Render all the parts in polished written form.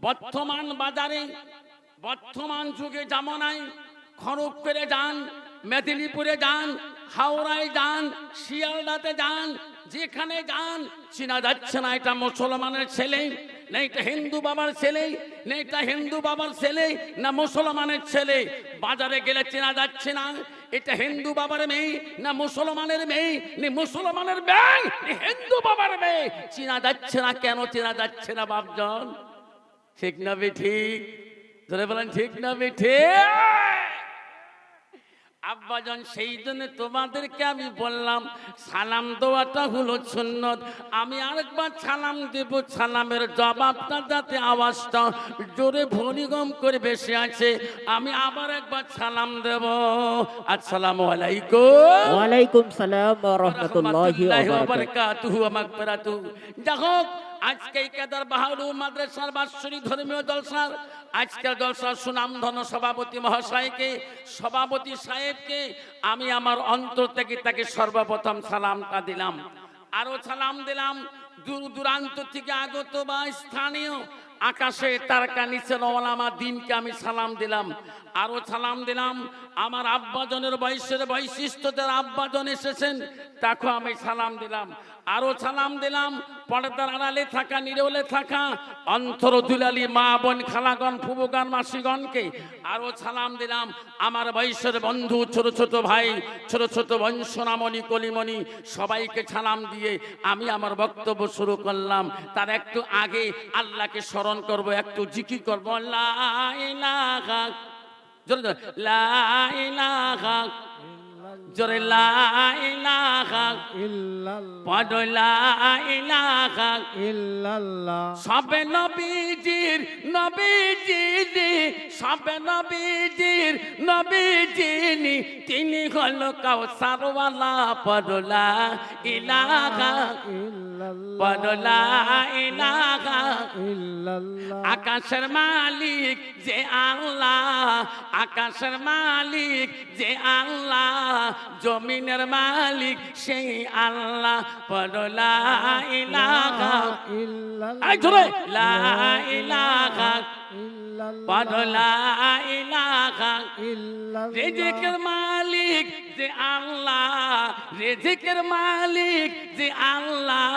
বর্তমান বাজারে বর্তমান যুগে জামানায় খড়গপুরে যান, মেদিনীপুরে যান, হাওড়ায় যান, শিয়ালদাতে যান, যেখানে যান চেনা যাচ্ছে না এটা মুসলমানের ছেলে না এটা হিন্দু বাবার ছেলে, না এটা হিন্দু বাবার ছেলে না মুসলমানের ছেলে। বাজারে গেলে চেনা যাচ্ছে না এটা হিন্দু বাবার মেয়ে না মুসলমানের মেয়ে, না মুসলমানের মেয়ে না হিন্দু বাবার মেয়ে। চেনা যাচ্ছে না, কেন চেনা যাচ্ছে না বাপজন? ঠিক না ঠিক? ধরে বলেন ঠিক না ঠিক? আব্বাজান সেই জন্য তোমাদেরকে আমি বললাম সালাম দেওয়াটা হলো সুন্নত। আমি আরেকবার সালাম দেব, সালামের জবাবটা যাতে আওয়াজটা জোরে ভরিগম করে বেশি আছে, আমি আবার একবার সালাম দেব। আসসালামু আলাইকুম। ওয়ালাইকুম সালাম ওয়া রাহমাতুল্লাহি ওয়া বারাকাতুহু ওয়া মাগফিরাতুহু। যাক, আজকে কেদার বাহাদুর মাদ্রাসার বাৎসরিক ধর্মীয় জলসার আজকের জলসার সুনামধন্য সভাপতি মহাশয়কে, সভাপতি সাহেবকে আমি আমার অন্তর থেকে তাকে সর্বপ্রথম সালামটা দিলাম। আরো সালাম দিলাম দূর দূরান্ত থেকে আগত বা স্থানীয় আকাশে তারকা নিচের ওলামা দিনকে আমি সালাম দিলাম। আরো সালাম দিলাম আমার আব্বাজনের বয়সের বৈশিষ্ট্যদের আব্বাজন এসেছেন, তাকে আমি সালাম দিলাম। আরো সালাম দিলাম পর্দার আড়ালে থাকা, নিরলে থাকা অন্তর দুলালী মা বোন খালাগণ ফুবুগান মাসিগণকে। আরো সালাম দিলাম আমার বয়সের বন্ধু, ছোট ছোট ভাই, ছোট ছোট বংশনামণি কলিমণি, সবাইকে সালাম দিয়ে আমি আমার বক্তব্য শুরু করলাম। তার একটু আগে আল্লাহকে স্মরণ করব, একটু জিকির করবো। লা ইলাহা, জোরে জোরে লা ইলাহা, জোরে লা ইলাহা ইল্লাল্লাহ, পড়ো লা ইলাহা ইল্লাল্লাহ। সবে নবীজির নবীজিনি, সবে নবীজির নবীজিনি, তিনি হলো কাউসারওয়ালা। পড়ো লা ইলাহা ইল্লাল্লাহ, পড়ো লা ইলাহা ইল্লাল্লাহ। আকাশের মালিক যে আল্লাহ, আকাশের মালিক যে আল্লাহ, জমিনের মালিক সেই আল্লাহ। পড়ো লা ইলাহা ইল্লাল্লাহ, জোরে লা ইলাহা ইল্লাল্লাহ, পড়ো লা ইলাহা ইল্লাল্লাহ। রিজিকের মালিক যে আল্লাহ, রিজিকের মালিক যে আল্লাহ,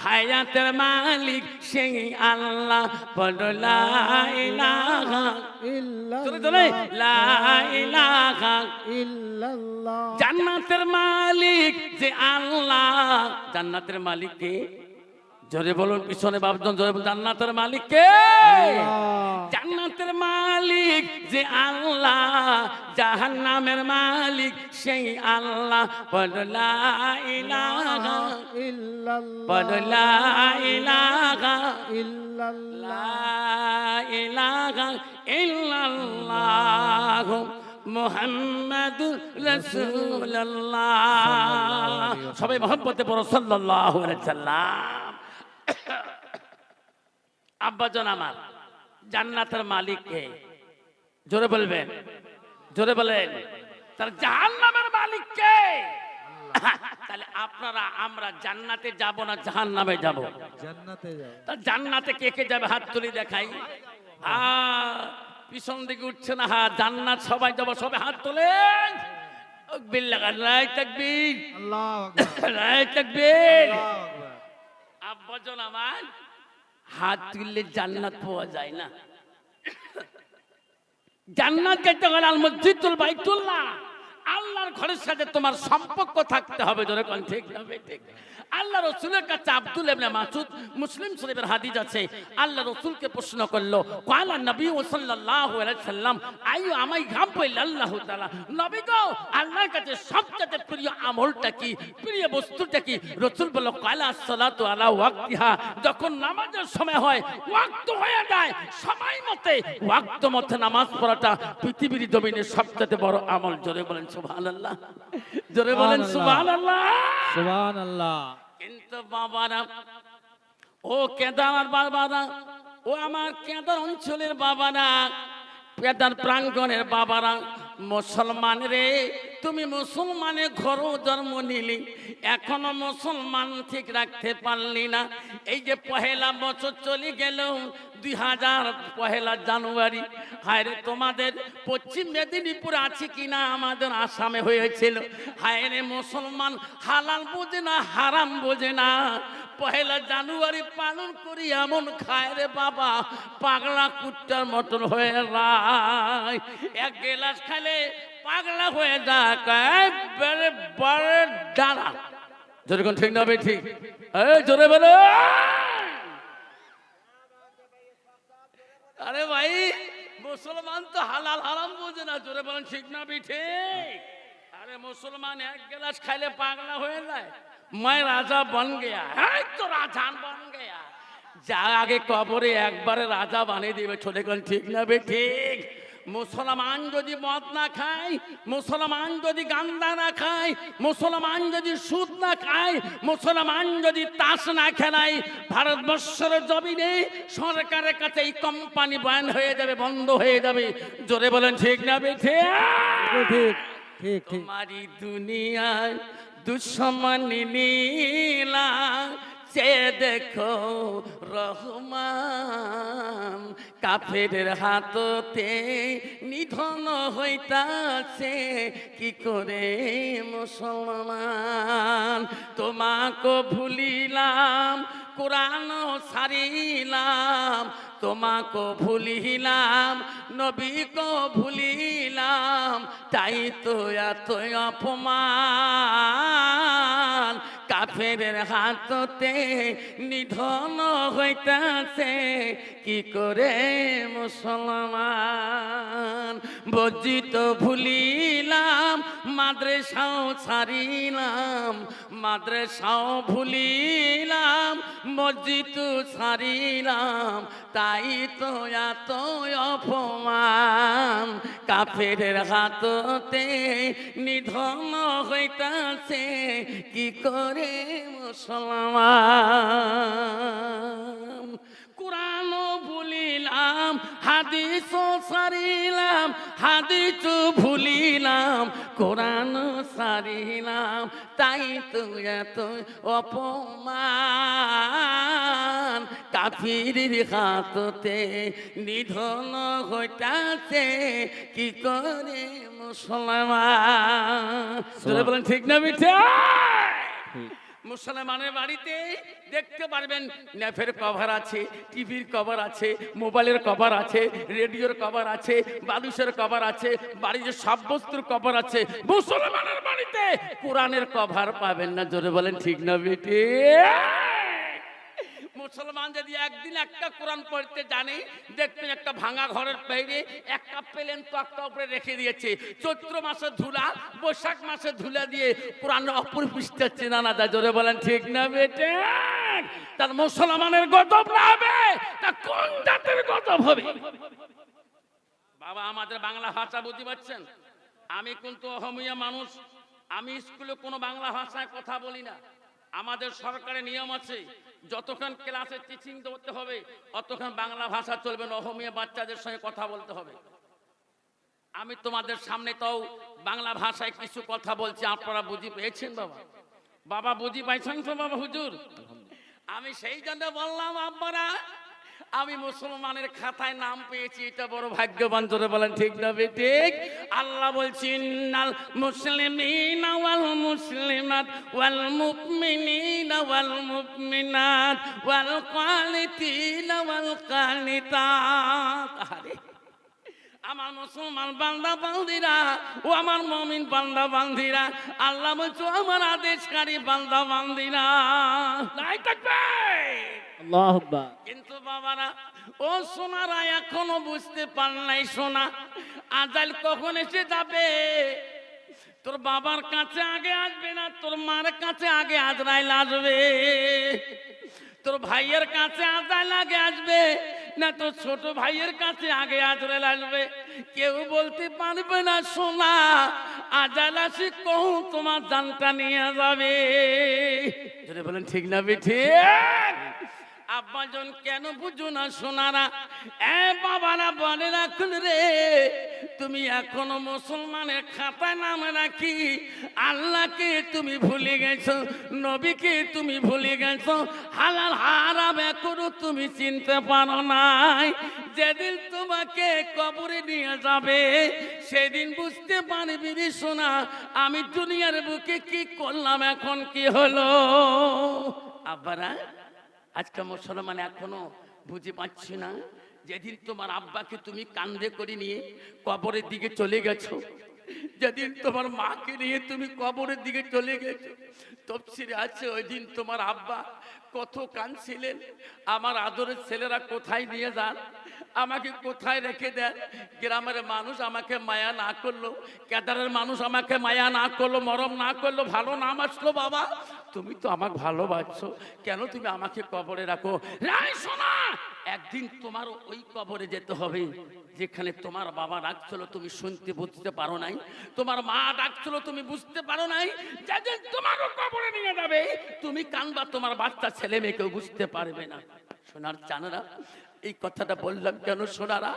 হায়াতের মালিক সেই আল্লাহ। পড়ো লা ইলাহা ইল্লাল্লাহ, জোরে জোরে লা ইলাহা ইল্লাল্লাহ। জান্নাতের মালিক যে আল্লাহ, জান্নাতের মালিক কে? জোরে বলুন পিছনে বাপজন, জোরে বলুন জান্নাতের মালিক কে? জান্নাতের মালিক যে আল্লাহ, জাহান্নামের মালিক সেই আল্লাহ। পড়ো লা ইলাহা ইল্লাল্লাহ, পড়ো লা ইলাহা ইল্লাল্লাহ, লা ইলাহা ইল্লাল্লাহ মুহাম্মাদুর রাসূলুল্লাহ। সবাই মহব্বতে পড়ো সাল্লাল্লাহু আলাইহি ওয়াসাল্লাম। আব্বাজান আমার, জান্নাতের মালিক কে? জোরে বলবেন, জোরে বলেন। তার জাহান্নামের মালিক কে? তাহলে আপনারা আমরা জান্নাতে যাব না জাহান্নামে যাব? জান্নাতে যাব। তা জান্নাতে কে কে যাবে হাত তুলে দেখাই। পিছন দিকে উঠছে না হাত। জান্নাত সবাই যাব, সবাই হাত তোলেন। বিল্লাহ রায় তাকবীর, আল্লাহু আকবার, রায় তাকবীর। আল্লাহু আকবার। আব্বাজান আমার, হাত তুললে জান্নাত পাওয়া যায় না। জান্নাত যেতে গেলে আল মসজিদুল বাইতুল্লাহ, আল্লাহর ঘরের সাথে তোমার সম্পর্ক থাকতে হবে। জোরে কোন ঠিক না ঠিক? আল্লাহ রসুলের কাছে আব্দুল ইবনে মাসউদ, মুসলিম শরীফের হাদিস আছে, আল্লাহ রসুলকে প্রশ্ন করলো, ক্বালা নবী সাল্লাল্লাহু আলাইহি সাল্লাম আইয়ু আমাই গাব্বাইল আল্লাহু তাআলা, নবী গো আল্লাহর কাছে সবচেয়ে প্রিয় আমলটা কি, প্রিয় বস্তুটা কি? রসুল বলল, ক্বালা আসসালাতু আলা ওয়াক্তিহা, যখন নামাজের সময় হয়, ওয়াক্ত হয়ে যায়, সময় মতে ওয়াক্ত মতে নামাজ পড়াটা পৃথিবীর জমিনে সবচেয়ে বড় আমল। জোরে বলেন সুবহানাল্লাহ, জোরে বলেন সুবহানাল্লাহ, সুবহানাল্লাহ। কিন্তু বাবারা, ও কেদার বাবারা, ও আমার কেদার অঞ্চলের বাবারা, কেদার প্রাঙ্গণের বাবারা, মুসলমান রে, তুমি মুসলমানের ঘরও জন্ম নিলি, এখনো মুসলমান ঠিক রাখতে পারলি না। এই যে পহেলা বছর চলে গেল 2000 পহেলা জানুয়ারি, হায় রে তোমাদের পশ্চিম মেদিনীপুর আছে কিনা, আমাদের আসামে হয়েছিল। হায় রে মুসলমান হালাল বোঝে না, হারাম বোঝে না, পহেলা জানুয়ারি পালন করি এমন খায় রে বাবা, পাগলা কুত্তার মতন হয়ে যায়। এক গ্লাস খাইলে পাগলা হয়ে যায়, একবারে বড় ডানা। যেরকম ঠিক না বে ঠিক, এই জোরে বলো। আরে ভাই মুসলমান তো হালাল হারাম বোঝে না, জোরে বলেন ঠিক না বে ঠিক। আরে মুসলমান এক গ্লাস খাইলে পাগলা হয়ে যায়। मैं राजा बन गया है तो राजा बन गया, যা আগে কবরে একবারে রাজা বানিয়ে দিবে। ছোট কোন ঠিক না বে ঠিক। মুসলমান যদি মদ না খায়, মুসলমান যদি গান্দা না খায়, মুসলমান যদি সুদ না খায়, মুসলমান যদি তাস না খেলায়, ভারতবর্ষের জমিনে সরকারের কাছে এই কোম্পানি ব্যান হয়ে যাবে, বন্ধ হয়ে যাবে। জোরে বলেন ঠিক না বে ঠিক। ঠিক ঠিক ঠিক। তোমারি দুনিয়ায় দুশ্মনী নীলা, সে দেখো রহমান, কাফেরের হাততে নিধন হইতাছে কি করে মুসলমান। তোমাকে ভুলিলাম, কোরআন ছাড়িলাম, তোমাকে ভুলিলাম, নবীকে ভুলিলাম, তাই তো এত অপমান। কাফেরের হাততে নিধন হইতাছে কি করে মুসলমান। বজিত ভুলিলাম, মাদ্রাসাও ছাড়িলাম, মাদ্রাসাও ভুলিলাম, মসজিদ ছাড়িলাম, তাই তো এত অপমান। কাফেরের হাততে নিধন হইতাছে কি করে মুসলমান। কোরআন ভুলিলাম, হাদিস ছাড়িলাম, হাদিস ভুলিলাম, কোরআন ছাড়িলাম, তাই তো এত অপমান। কাফিরের হাততে নিধন হইতাছে কি করে মুসলমান। বলেন ঠিক না মিঠা। মুসলমানের বাড়িতে দেখতে পারবেন নেফের কভার আছে, টিভির কভার আছে, মোবাইলের কভার আছে, রেডিওর কভার আছে, বালুসের কভার আছে, বাড়িতে সব বস্তুর কভার আছে। মুসলমানের বাড়িতে কোরআনের কভার পাবেন না। জোরে বলেন ঠিক না বেটি। মুসলমান যদি একদিন একটা কোরআন পড়তে জানে, দেখবেন একটা ভাঙা ঘরের বাইরে একটা প্লেন তক্তা উপরে রেখে দিয়েছে। চৈত্র মাসে ধুলা, বৈশাখ মাসে ধুলা দিয়ে কোরআন অপর পৃষ্ঠা চেনা না যায়। জোরে বলেন ঠিক না বেটে। তার মুসলমানের গজব না হবে, তা কোন জাতের গজব হবে? বাবা আমাদের বাংলা ভাষা বুঝতে পারছেন? আমি কিন্তু অহমিয়া মানুষ, আমি স্কুলে কোনো বাংলা ভাষায় কথা বলি না। আমাদের সরকারের নিয়ম আছে, যতক্ষণ ক্লাসে টিচিং করতে হবে অতক্ষণ বাংলা ভাষা চলবে না, অহমিয়া বাচ্চাদের সঙ্গে কথা বলতে হবে। আমি তোমাদের সামনে তাও বাংলা ভাষায় কিছু কথা বলছি, আপনারা বুঝি পেয়েছেন? বাবা বাবা বুঝি পাইছেন তো বাবা হুজুর? আমি সেই জন্য বললাম আপনারা, আমি মুসলমানের খাতায় নাম পেয়েছি, এটা বড় ভাগ্যবান। জোরে বলেন ঠিক না বেঠিক? আল্লাহ বলছেন নাল মুসলিমিনা ওয়াল মুসলিমাত ওয়াল মুমিনিনা ওয়াল মুমিনাত ওয়াল কানিতিনা ওয়াল কানিতাত। আরে আমার মুসলমান বান্দা বান্দিরা ও আমার মুমিন বান্দা বান্দিরা, আল্লাহ বলছো আমার আদেশকারী বান্দা বান্দিরা। নাই থাকবে আল্লাহু আকবার। কিন্তু বাবারা ও সোনারা এখনো বুঝতে পার নাই। সোনা আজাল কখন এসে যাবে? তোর বাবার কাছে আগে আসবে না তোর মার কাছে আগে আজরাইল আসবে? তোর ভাইয়ের কাছে আজরাইল আগে আসবে না তোর ছোট ভাইয়ের কাছে আগে আজরাইল আসবে? কেউ বলতে পারবে না সোনা। আজাল আসি কহু তোমার জানটা নিয়ে যাবে। যদি বলেন ঠিক না ঠিক? আব্বাজন কেন বুঝো না সোনারা? এ বাবারা বলে রাখুন রে, তুমি এখনো মুসলমানের খাতায় নাম রাখি আল্লাহকে তুমি ভুলে গেছো, নবীকে তুমি ভুলে গেছো, হালাল হারাম এখনো তুমি চিনতে পারো নাই। যেদিন তোমাকে কবরে নিয়ে যাবে সেদিন বুঝতে পারবি রে সোনা আমি দুনিয়ার বুকে কি করলাম, এখন কি হলো। আব্বারা আজকে মুসলমান এখনো বুঝে পাচ্ছি না, যেদিন তোমার আব্বাকে তুমি কান্দে করে নিয়ে কবরের দিকে চলে গেছো, যেদিন তোমার মাকে নিয়ে তুমি কবরের দিকে চলে গেছো, তফসিরে আছে ওই দিন তোমার আব্বা কত কাঁদছিলেন, আমার আদরের ছেলেরা কোথায় নিয়ে যান, আমাকে কোথায় রেখে দেন। গ্রামের মানুষ আমাকে মায়া না করলো, কেদারের মানুষ আমাকে মায়া না করলো, মরম না করলো, ভালো না বাসলো, বাবা তুমি তো আমাকে ভালোবাসছো, কেন তুমি আমাকে কবরে রাখো। রাই শোনা, একদিন তোমার ওই কবরে যেতে হবে যেখানে তোমার বাবা ডাকছিল তুমি শুনতে বুঝতে পারো নাই, তোমার মা ডাকছিল তুমি বুঝতে পারো নাই। যেদিন তোমাকে কবরে নিয়ে যাবে তুমি কানবা, তোমার বাচ্চা ছেলে মেয়েকেও বুঝতে পারবে না। সোনার চানরা এই কথাটা বললাম কেন সোনারা,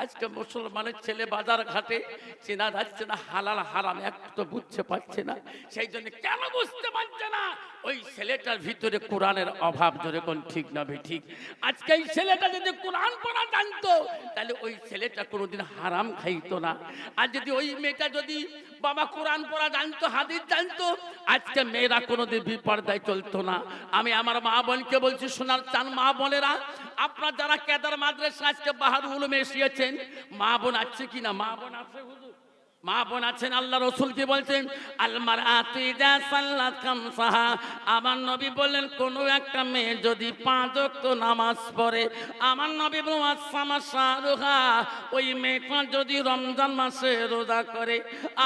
আজকে মুসলমানের ছেলে বাজার ঘাটে চেনা যাচ্ছে না, হালাল হারাম একটু তো বুঝতে পারছে না। সেই জন্য কেন বুঝতে পারছে না, ওই ছেলেটার ভিতরে কোরআনের অভাব, জোরে কোন ঠিক না ঠিক। আজকে এই ছেলেটা যদি কোরআন পড়া জানতো তাহলে ওই ছেলেটা কোনোদিন হারাম খাইতো না। আর যদি ওই মেয়েটা যদি বাবা কোরআন পড়া জানতো, হাদিস জানতো, আজকে মেয়েরা কোনোদিন বিপর্দায় চলতো না। আমি আমার মা বোনকে বলছি, শোনার চান মা বোনেরা, আপনার যারা কেদার মাদ্রাসা আজকে বাহাদুর উলুমে এসেছেন, মা বোন আছে কিনা? মা বোন আছে হুজুর? মা বোন আছেন? আল্লাহ রসুল কি বলছেন? আলমার আতিজা সাল্লাত খামসাহা, আমার নবী বললেন কোন একটা মেয়ে যদি 5 ওয়াক্ত নামাজ পড়ে, আমার নবী বলেন আসামা শাহরুহা, ওই মেয়েটা যদি রমজান মাসে রোজা করে,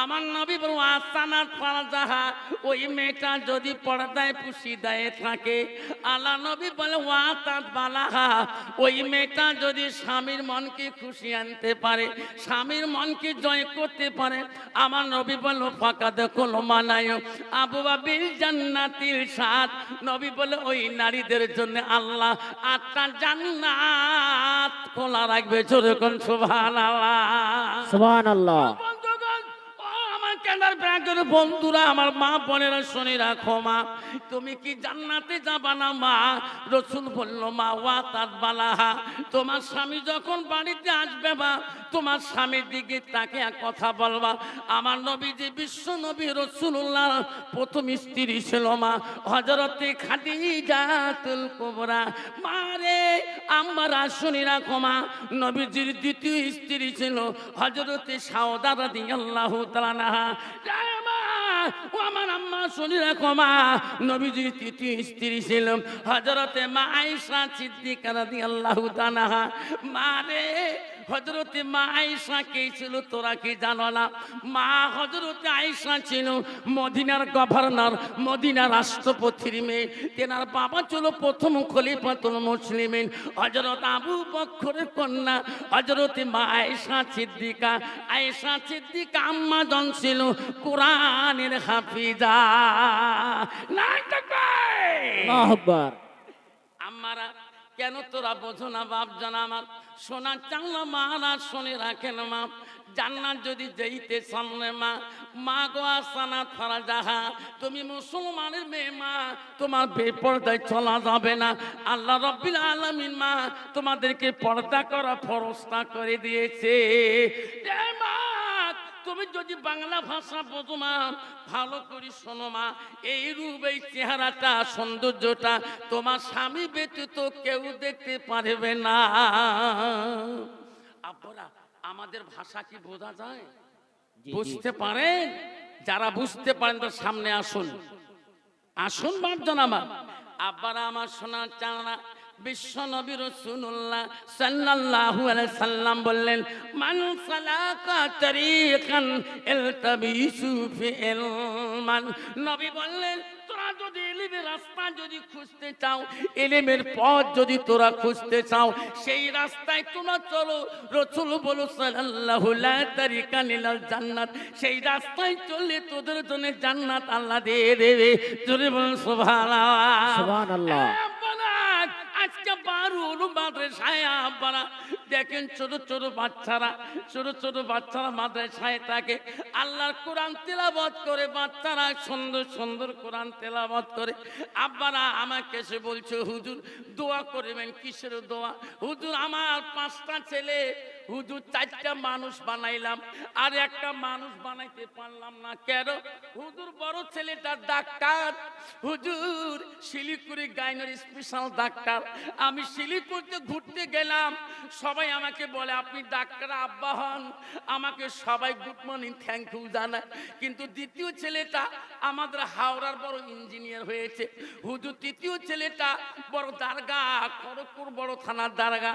আমার নবী বলেন আসানাত ফারজাহা, ওই মেয়েটা যদি পর্দায় পুশিদায় থাকে, আল্লাহ নবী বলে ওয়াতাত বালাহা, ওই মেয়েটা যদি স্বামীর মনকে খুশি আনতে পারে, স্বামীর মনকে জয় করতে পারে, আমার নবী বলল ফাঁকা দেখো মানায় আবু বাবিল জান্নাতিল সাত, নবী বলে ওই নারীদের জন্য আল্লাহ 8টা জান্নাত খোলা রাখবে। জোরে কোন সুবহানাল্লাহ, সুবহানাল্লাহ। বন্ধুরা আমার মা বোনেরা শুনে রাখো, মা তুমি কি জান্নাতে যাবা না? মা রসুল বলল মা ওয়াতাত বালাহা, তোমার স্বামী যখন বাড়িতে আসবে মা তোমার স্বামীর দিকে তাকে এক কথা বলবা। আমার নবী যে বিশ্ব নবী রাসূলুল্লাহ প্রথম স্ত্রী ছিল মা হযরতে খাদিজাতুল কুবরা। মা রে আমার শুনে রাখো, মা নবীজির দ্বিতীয় স্ত্রী ছিল হযরতে সাউদা রাদিয়াল্লাহু তাআলা আনহা। ও আমার আম্মা শুনে রাখো, মা নবীজির তৃতীয় স্ত্রী ছিল হযরতে মা আয়েশা সিদ্দিকা রাদিয়াল্লাহু তাআলা আনহা। মা রে হযরতে মা আয়েশা কে ছিল তোরা কি জানো না? মা হযরতে আয়েশা ছিল মদিনার গভর্নর, মদিনার রাষ্ট্রপতির মেয়ে। তেনার বাবা ছিল প্রথম খলিফাতুল মুসলিমিন হযরত আবু বকরের কন্যা হযরতে মা আয়েশা সিদ্দিকা। আয়েশা সিদ্দিকা আম্মা জন ছিল কোরআনের হাফিজা। নাই তাকবীর, আল্লাহু আকবার। আমারা কেন তোরা বোঝো না বাপ জানা? আমার সোনা চাংলা মারা শুনে রাখেন মা, জান্নাত যদি যেইতে সামনে মা, মা গো আসানা ফারা যাহা, তুমি মুসলমানের মেয়ে মা, তোমার বেপরদায় চলা যাবে না। আল্লাহ রাব্বিল আলামিন মা তোমাদেরকে পর্দা করা ফরজটা করে দিয়েছে। এ মা তুমি যদি বাংলা ভাষা বোঝো মা, ভালো করে শোনো মা, এই রূপ এই চেহারাটা সৌন্দর্যটা তোমার স্বামী ব্যতীত কেউ দেখতে পারবে না। আপনারা আমাদের ভাষা কি বোঝা যায়? বুঝতে পারেন? যারা বুঝতে পারেন তো সামনে আসুন, আসুন বাপজন আমার। আব্বারা আমার শোনা চানা বিশ্ব নবী রাসূলুল্লাহ সাল্লাল্লাহু আলাইহি সাল্লাম বললেন মান সালাকা তারিকান ইলতাবিসু ফি ইলমান। নবী বললেন তোরা যদি ইলমের রাস্তা যদি খুঁজতে চাও, ইলমের পথ যদি তোরা খুঁজতে চাও, সেই রাস্তায় তোমরা চলো। রাসূল বলে সাল্লাল্লাহু লা তারিকান ইলাল জান্নাত, সেই রাস্তায় চললে তোদের জন্য জান্নাত আল্লাহ দিয়ে দেবে। জোরে বলুন সুবহানাল্লাহ, সুবহানাল্লাহ। আজকে বাহারুল মাদ্রাসায় আব্বারা দেখেন ছোট ছোট বাচ্চারা মাদ্রাসায় থাকে, আল্লাহর কোরআন তেলাওয়াত করে, বাচ্চারা সুন্দর সুন্দর কোরআন তেলাওয়াত করে। আব্বারা আমাকে এসে বলছে, হুজুর দোয়া করবেন। কিসের দোয়া? হুজুর আমার 5টা ছেলে, হুজুর 4টা মানুষ বানাইলাম, আর একটা মানুষ বানাইতে পারলাম না। কেন? হুজুর বড় ছেলেটা ডাক্তার, হুজুর শিলিগুড়ি গাইনোর স্পেশাল ডাক্তার। আমি শিলিগুড়িতে ঘুরতে গেলাম, সবাই আমাকে বলে আপনি ডাক্তার আব্বা হন, আমাকে সবাই গুড মর্নিং থ্যাংক ইউ জানায়। কিন্তু দ্বিতীয় ছেলেটা আমাদের হাওড়ার বড় ইঞ্জিনিয়ার হয়েছে। হুজুর তৃতীয় ছেলেটা বড় দারগা, খড়গপুর বড় থানার দারগা।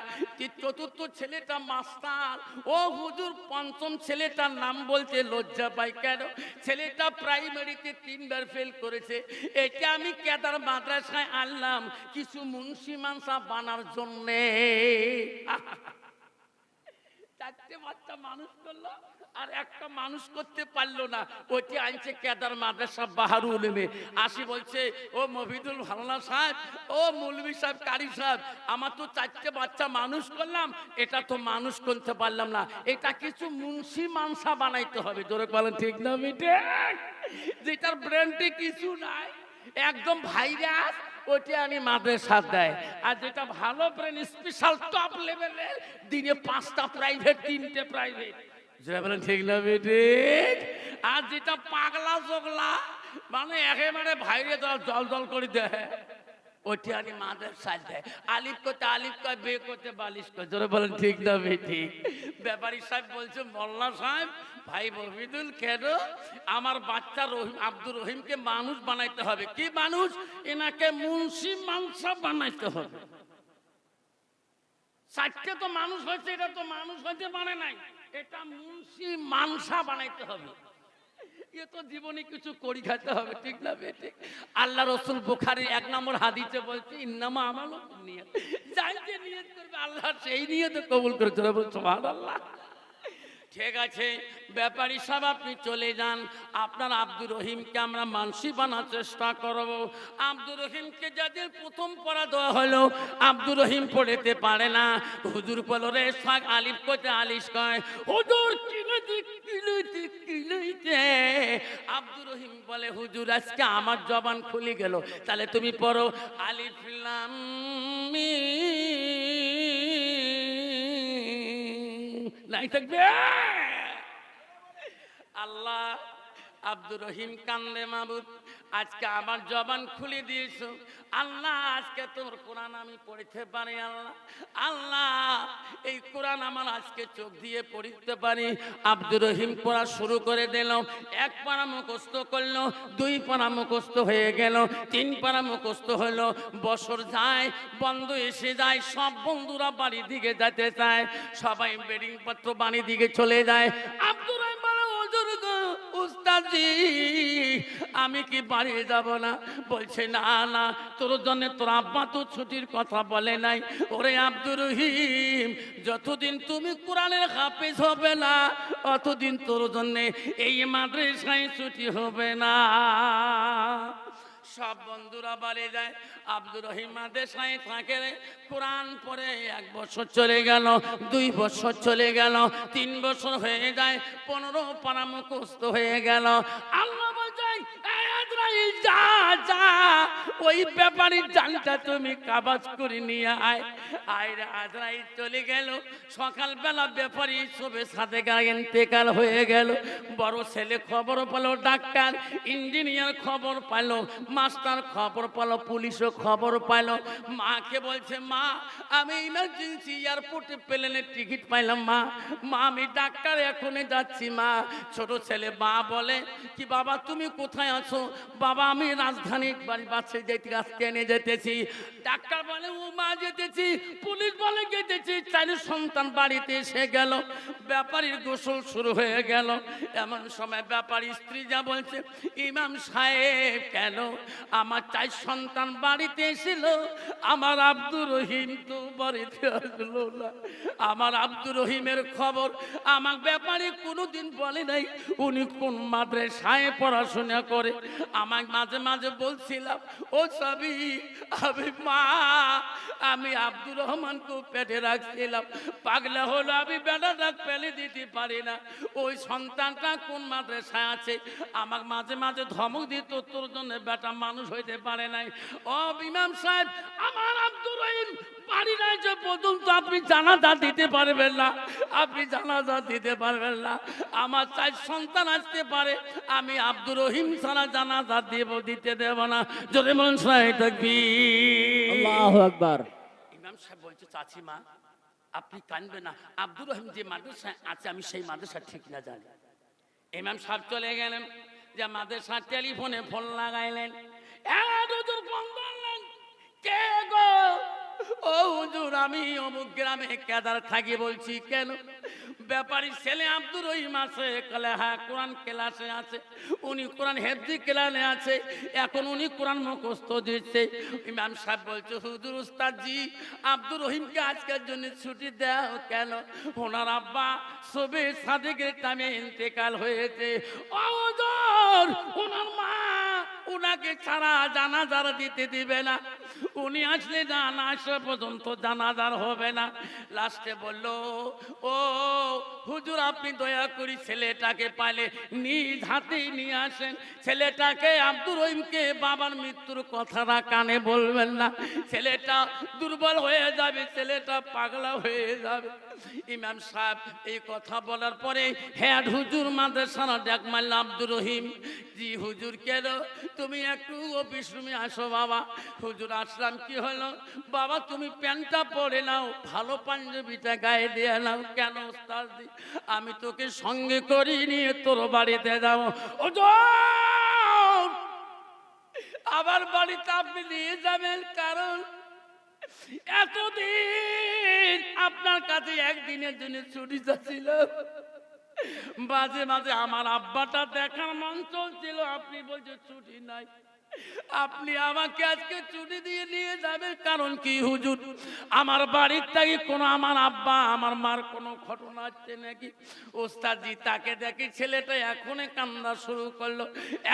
চতুর্থ ছেলেটা মাস্টার। ও হুজুর পঞ্চম ছেলেটার নাম বলতে লজ্জা পাই। কেন? ছেলেটা প্রাইমারিতে 3বার ফেল করেছে। এটা আমি কেদার মাদ্রাসায় আনলাম কিছু মুন্সি মানসা বানার জন্যে। 4টে বাচ্চা মানুষ করলো, আর একটা মানুষ করতে পারলো না, ওইটি আনছে কেদার মাদ্রাসা বাহারুল উলুমে। আসি বলছে, ও মফিদুল ভালনা সাহেব, ও মৌলভী সাহেব, কারি সাহেব, আমার তো 4টে বাচ্চা মানুষ করলাম, এটা তো মানুষ করতে পারলাম না, এটা কিছু মুন্সি মানসা বানাইতে হবে। জোরে বলেন ঠিক না বেটে? যেটার ব্র্যান্ডে কিছু নাই, একদম ভাইরাস, ওইটা আমি মাদ্রাসা দেয়। আর যেটা ভালো ব্র্যান্ড, স্পেশাল টপ লেভেলের, দিনে 5টা প্রাইভেট, 3টে প্রাইভেট। বলেন ঠিক না বেটে? আর যেটা পাগলা জগলা, মানে একেবারে ভাইরে জল জল করে দেয়, ওইটি আমি মাদ্রাসায় দেয়। আলিফ করতে আলিফ কয়, বে করতে বালিশ কয়। জোরে বলেন ঠিক না বেটি? ব্যাপারী সাহেব বলছে, মোল্লা সাহেব, ভাই মফিদুল, কেন? আমার বাচ্চা রহিম, আব্দুর রহিমকে মানুষ বানাইতে হবে। কি মানুষ? এনাকে মুন্সি মানসা বানাইতে হবে। 4টে তো মানুষ হয়েছে, এটা তো মানুষ হইতে পারে নাই, এটা মুন্সি মানসা বানাইতে হবে। এ তো জীবনে কিছু করি খাইতে হবে, ঠিক না বেটি? আল্লাহ রসুল বুখারীর 1 নম্বর হাদিসে বলছে, ইন্নামা আমালু বিন্নিয়াত। যাই যে নিয়ত করবে আল্লাহ সেই নিয়তে কবুল করে। চলে বল সুবহানাল্লাহ। ঠিক আছে ব্যাপারী সাহেব, আপনি চলে যান। আপনার আব্দুর রহিমকে আমরা মানসি বানার চেষ্টা করব। আব্দুর রহিমকে যাদের প্রথম পড়া দেওয়া হলো, আব্দুর রহিম পড়তে পারে না। হুজুর বলো রে শাক, আলিফ করতে আলিশ কয়। হুজুর কিলাইতে আব্দুর রহিম বলে, হুজুর আজকে আমার জবান খুলে গেল, তাহলে তুমি পড়ো আলিফ লাম মিম। নাই থাকবে আল্লাহ। আব্দুর রহিম কান্দে, মাবুদ আজকে আমার জবান খুলে দিয়েছো আল্লাহ, আজকে তোমার কোরআন আমি পড়তে পারি আল্লাহ। আল্লাহ এই কোরআন আমার আজকে চোখ দিয়ে পড়তে পারি। আব্দুর রহিম পড়া শুরু করে দিল। 1 পারা মুখস্থ করলো, 2 পারা মুখস্থ হয়ে গেল, 3 পারা মুখস্থ হলো। বছর যায়, বন্ধ এসে যায়, সব বন্ধুরা বাড়ি দিকে যেতে চায়, সবাই বেডিং পত্র বাড়ি দিকে চলে যায়। আব্দুর রহিম উস্তাদজি আমি কি বাড়ি যাব না? বলছে না না, তোর জন্য তোর আব্বা তো ছুটির কথা বলে নাই। ওরে আব্দুর রহিম, যতদিন তুমি কোরআনের হাফেজ হবে না, অতদিন তোর জন্য এই মাদ্রাসায় ছুটি হবে না। সব বন্ধুরা বাড়ি যায়, আব্দুর রহিম মাদ্রাসায় থাকে। কোরআন পড়ে 1 বছর চলে গেল, 2 বছর চলে গেল, 3 বছর হয়ে যায়, 15 পারা মুখস্থ হয়ে গেল। আল্লাহ বলছেন, আজরাইল যা যা, ওই ব্যাপারীর জানটা তুমি কাবাজ করে নিয়ে আয়। আয়রা আজরাইল চলে গেল। সকালবেলা ব্যাপারী সবে সাথে গায়ে ইন্তেকাল হয়ে গেল। বড় ছেলে খবর পেল, ডাক্তার ইঞ্জিনিয়ার খবর পেল, মাস্টার খবর পেল, পুলিশও খবর পেল। মাকে বলছে, মা আমি ইমার্জেন্সি এয়ারপোর্টে প্লেনের টিকিট পাইলাম, মা মা আমি ডাক্তার এখনই যাচ্ছি মা। ছোট ছেলে মা বলে, কি বাবা তুমি কোথায় আছো? বাবা আমি রাজধানী বাড়ি বাসে যেতে ট্রেনে যেতেছি। ডাক্তার বলে, ও মা যেতেছি। পুলিশ বলে যেতেছি। 4 সন্তান বাড়িতে এসে গেল। ব্যাপারীর গোসল শুরু হয়ে গেল। এমন সময় ব্যাপারী স্ত্রী যা বলছে, ইমাম সাহেব কেন আমার 4 সন্তান বাড়িতে এসেছিল, আমার আব্দুর রহিম তো বাড়িতে আসলো না। আমার আব্দুর রহিমের খবর আমার ব্যাপারী কোনোদিন বলে নাই উনি কোন মাদ্রাসায় পড়াশোনা করে। আমার মাঝে মাঝে বলছিলাম ও সবই আমি আব্দুর রহমানকে পেটে রাখছিলাম, পাগলা হলো আমি বেটাটা পেলে দিতে পারি না। ওই সন্তানটা কোন মাদ্রাসায় আছে, আমার মাঝে মাঝে ধমক দিত, তোর জন্য বেটা মানুষ হইতে পারে নাই। ও ইমাম সাহেব, আমার আব্দুর রহিম বাড়ি নাই যে পর্যন্ত আপনি জানাজা দিতে পারবেন না, আপনি জানাজা দিতে পারবেন না। আমার 4 সন্তান আসতে পারে, আমি আব্দুর রহিম ছাড়া জানাজা দিতে দেব না। জোরে বলুন শাহিদ তাকবীর। আল্লাহু আকবার। ইমাম সাহেব বলছে চাচিমা আপনি কাঁদবেন না, আব্দুর রহিম যে মাদ্রাসায় আছে আমি সেই মাদ্রাসা ঠিক না জানি। ইমাম সাহেব চলে গেলেন, যে মাদ্রাসার টেলিফোনে ফোন লাগাইলেন, ফোন করলেন, কে গো? ও হুজুর আমি অমুক গ্রামে কেদার থাকি বলছি। কেন? ব্যাপারী ছেলে আব্দুর রহিম আছে। কলে হ্যাঁ কোরআন ক্লাসে আছে, উনি কোরআন হেফজি ক্লাসে আছে, এখন উনি কোরআন মুখস্থ দিচ্ছে। ইমাম সাহেব বলছে হুজুর উস্তাদজি আব্দুর রহিমকে আজকের জন্য ছুটি দাও। কেন? ওনার আব্বা সবে সাদেকের টাইমে ইন্তেকাল হয়েছে। ও হুজুর ওনার মা উনাকে ছাড়া জানাজার দিতে দিবে না, উনি আসলে না আসা পর্যন্ত জানাজার হবে না। লাস্টে বলল ও হুজুর আপনি দয়া করি ছেলেটাকে পাইলে নিজ হাতে নিয়ে আসেন। ছেলেটাকে আব্দুর রহিমকে বাবার মৃত্যুর কথাটা কানে বলবেন না, ছেলেটা দুর্বল হয়ে যাবে, ছেলেটা পাগলা হয়ে যাবে। ইমাম সাহেব এই কথা বলার পরে হেড হুজুর মাদ্রাসার ডাক মারল আব্দুর রহিম। জি হুজুর কেন? তুমি একটু অফিস রুমে আসো বাবা। হুজুর আসলাম। কি হলো বাবা? তুমি প্যান্টটা পরে নাও, ভালো পাঞ্জাবিটা গায়ে দিয়ে নাও। কেন ওস্তাদজি? আমি তোকে সঙ্গে করে নিয়ে তোর বাড়িতে যাবো। হুজুর আবার বাড়িতে আপনি নিয়ে যাবেন, কারণ এতদিন আপনার কাছে একদিনের জন্য ছুটি যাচ্ছিল, মাঝে মাঝে আমার আব্বাটা দেখার মন চলছিল, আপনি বলছেন ছুটি নাই, আপনি আমাকে আজকে ছুটি দিয়ে নিয়ে যাবেন। কারণ কি হুজুর? আমার বাড়ির থেকে কোনো আমার আব্বা আমার মার কোনো ঘটনা আছে নাকি? ওস্তাদজি তাকে দেখি ছেলেটা এখনই কান্না শুরু করলো,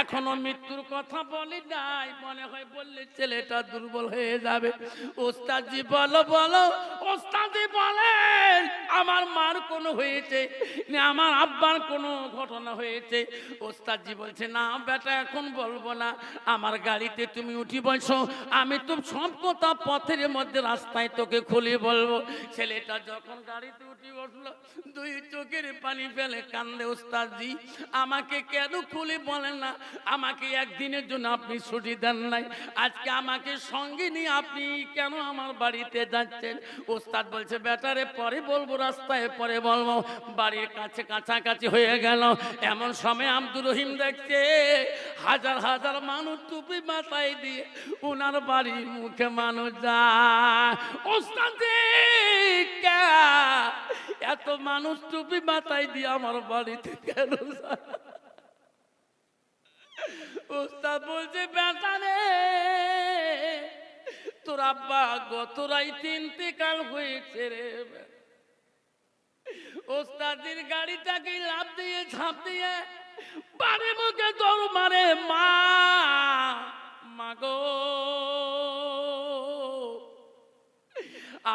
এখনো মৃত্যুর কথা বলি নাই, মনে হয় বললে ছেলেটা দুর্বল হয়ে যাবে। ওস্তাদজি বলো বলো, ওস্তাদজি বলেন আমার মার কোনো হয়েছে না আমার আব্বার কোনো ঘটনা হয়েছে? ওস্তাদজি বলছে না বেটা এখন বলবো না, আমার গাড়িতে তুমি উঠি বসো, আমি তো সব কথা পথের মধ্যে রাস্তায় তোকে খুলে বলবো। ছেলেটা যখন গাড়িতে উঠি বসলো, 2 চোখের পানি ফেলে কান্দে। ওস্তাদজি আমাকে কেন খুলে বলেন না? আমাকে একদিনের জন্য আপনি ছুটি দেন নাই, আজকে আমাকে সঙ্গে নিয়ে আপনি কেন আমার বাড়িতে যাচ্ছেন? ওস্তাদ বলছে বেটারে পরে বলবো, রাস্তায় পরে বলবো। বাড়ির কাছে কাছাকাছি হয়ে গেল, এমন সময় আব্দুর রহিম দেখছে হাজার হাজার মানুষ টুপি মাথায় দিয়ে উনার বাড়ির মুখে মানুষ যায়। ওস্তাদজি এত মানুষ টুপি মাথায় দিয়ে আমার বাড়িতে কেন যায়? ওস্তাদ বলছে বেটা রে তোর আব্বা গত রাইতে ইন্তেকাল হয়েছে রে। ওস্তাদের গাড়িটাকে লাফ দিয়ে ঝাঁপ দিয়ে বাড়ি মুখে দৌড় মারে, মা মাগো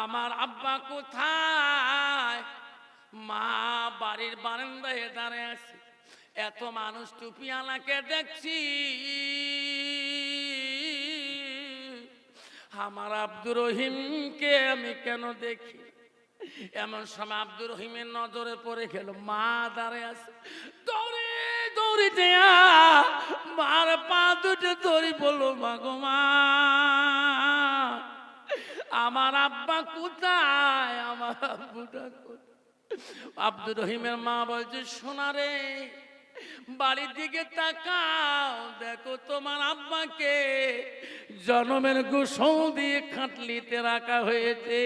আমার আব্বা কোথায়? মা বাড়ির বারান্দায় দাঁড়িয়ে আছে, এত মানুষ টুপিওয়ালাকে দেখছি, আমার আব্দুর রহিমকে আমি কেন দেখি? এমন সময় আব্দুর রহিমের নজরে পড়ে গেল মা দাঁড়িয়ে আছে, দৌড়ে দৌড়ে দেয়া মার পা দুটো দড়ি বললো মাগো মা আমার আব্বা কোথায়? আমার আব্বুটা কোথায়? আব্দুর রহিমের মা বলছে সোনা রে বাড়ির দিকে তাকাও, দেখো তোমার আব্বাকে জনমের গোসল দিয়ে খাটলিতে রাখা হয়েছে।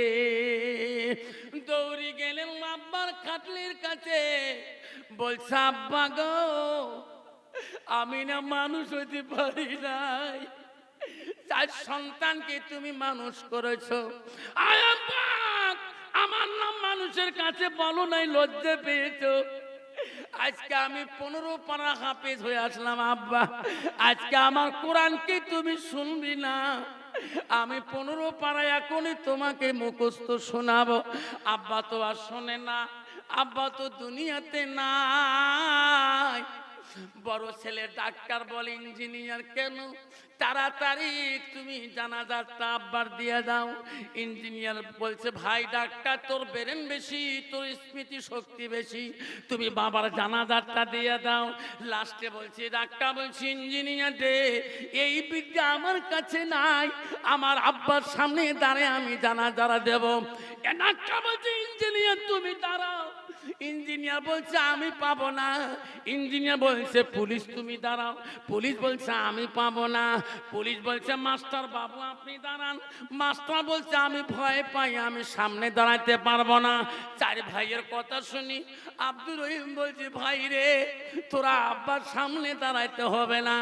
দৌড়ি গেলেন আব্বার খাটলির কাছে, বলছে আব্বা গো আমি না মানুষ হইতে পারি নাই, 4 সন্তানকে তুমি মানুষ করেছো, আমার নাম মানুষের কাছে বলো নাই, লজ্জা পেয়েছো, আজকে আমি 15 পারা হাফেজ হয়ে আসলাম আব্বা, আজকে আমার কোরআন কি তুমি শুনবি না? আমি 15 পারা এখনই তোমাকে মুখস্থ শোনাবো। আব্বা তো আর শোনে না, আব্বা তো দুনিয়াতে নাই। বড় ছেলে ডাক্তার বলে ইঞ্জিনিয়ার, কেন? তাড়াতাড়ি তুমি জানাজারটা আব্বার দিয়ে দাও। ইঞ্জিনিয়ার বলছে ভাই ডাক্তার তোর ব্রেন বেশি, তোর স্মৃতি শক্তি বেশি, তুমি বাবার জানাজারটা দিয়ে দাও। লাস্টে বলছে ডাক্তার বলছে ইঞ্জিনিয়ার রে, এই বিদ্যা আমার কাছে নাই, আমার আব্বার সামনে দাঁড়ায় আমি জানাজারা দেব। ডাক্তার বলছে ইঞ্জিনিয়ার তুমি দাঁড়াও। ইঞ্জিনিয়ার বলছে আমি পাবো না। ইঞ্জিনিয়ার বলছে পুলিশ তুমি দাঁড়াও। পুলিশ বলছে আমি পাবো না। পুলিশ বলছে মাস্টার বাবু আপনি দাঁড়ান। মাস্টার বলছে আমি ভয় পাই, আমি সামনে দাঁড়াতে পারবো না। চার ভাইয়ের কথা শুনি আব্দুর রহিম বলছে ভাই রে, তোরা আব্বার সামনে দাঁড়াইতে হবে না,